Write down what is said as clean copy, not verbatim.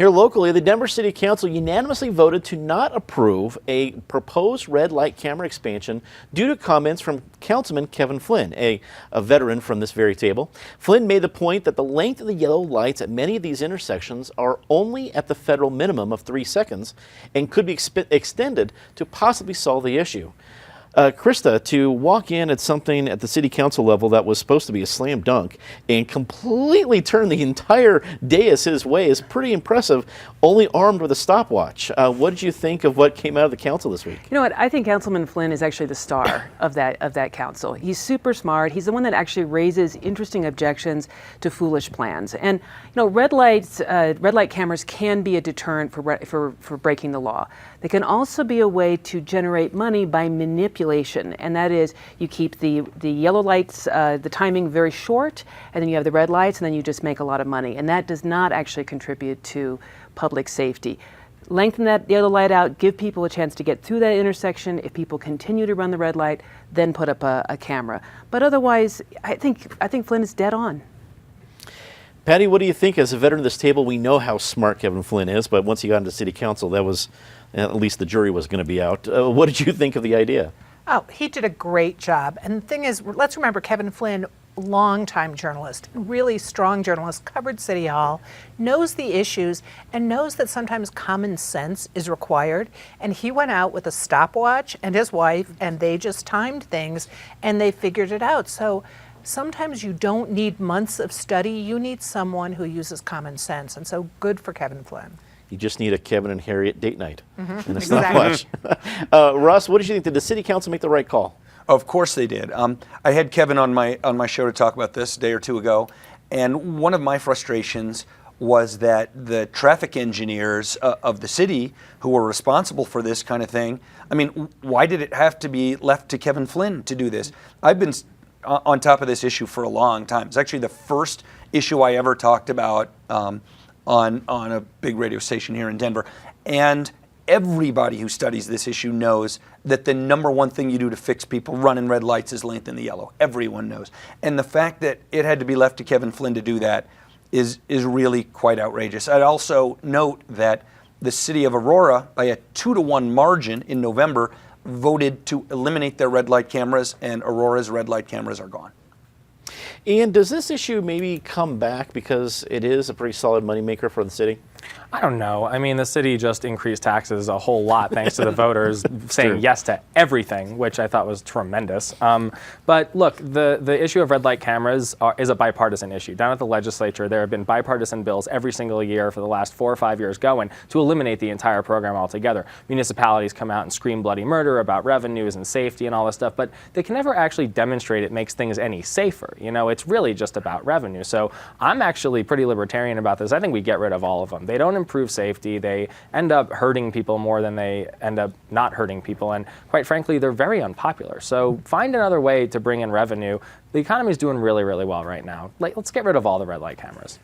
Here locally, the Denver City Council unanimously voted to not approve a proposed red light camera expansion due to comments from Councilman Kevin Flynn, a veteran from this very table. Flynn made the point that the length of the yellow lights at many of these intersections are only at the federal minimum of 3 seconds and could be extended to possibly solve the issue. Krista, to walk in at something at the city council level that was supposed to be a slam dunk and completely turn the entire dais his way is pretty impressive, only armed with a stopwatch. What did you think of what came out of the council this week? You know what, I think Councilman Flynn is actually the star of that council. He's super smart. He's the one that actually raises interesting objections to foolish plans. And red light cameras can be a deterrent for breaking the law. They can also be a way to generate money by manipulation, and that is you keep the yellow lights, the timing very short, and then you have the red lights, and then you just make a lot of money. And that does not actually contribute to public safety. Lengthen that yellow light out, give people a chance to get through that intersection. If people continue to run the red light, then put up a camera. But otherwise, I think Flynn is dead on. Patty, what do you think? As a veteran of this table, we know how smart Kevin Flynn is, but once he got into city council, that was, at least the jury was going to be out. What did you think of the idea? Oh, he did a great job. And the thing is, let's remember Kevin Flynn, longtime journalist, really strong journalist, covered City Hall, knows the issues, and knows that sometimes common sense is required. And he went out with a stopwatch and his wife, and they just timed things, and they figured it out. So sometimes you don't need months of study. You need someone who uses common sense. And so good for Kevin Flynn. You just need a Kevin and Harriet date night. And it's not much. Russ, what did you think? Did the city council make the right call? Of course they did. I had Kevin on my show to talk about this a day or two ago, and one of my frustrations was that the traffic engineers of the city who were responsible for this kind of thing, I mean, why did it have to be left to Kevin Flynn to do this? I've been on top of this issue for a long time. It's actually the first issue I ever talked about on a big radio station here in Denver. And everybody who studies this issue knows that the number one thing you do to fix people running red lights is lengthen the yellow. Everyone knows. And the fact that it had to be left to Kevin Flynn to do that is really quite outrageous. I'd also note that the city of Aurora, by a 2-to-1 margin in November, voted to eliminate their red light cameras, and Aurora's red light cameras are gone. And does this issue maybe come back because it is a pretty solid moneymaker for the city? I don't know. I mean, the city just increased taxes a whole lot thanks to the voters saying yes to everything, which I thought was tremendous. But look, the issue of red light cameras is a bipartisan issue. Down at the legislature, there have been bipartisan bills every single year for the last 4 or 5 years going to eliminate the entire program altogether. Municipalities come out and scream bloody murder about revenues and safety and all this stuff, but they can never actually demonstrate it makes things any safer. You know, it's really just about revenue. So I'm actually pretty libertarian about this. I think we get rid of all of them. They don't improve safety. They end up hurting people more than they end up not hurting people. And quite frankly, they're very unpopular. So find another way to bring in revenue. The economy is doing really, really well right now. Let's get rid of all the red light cameras.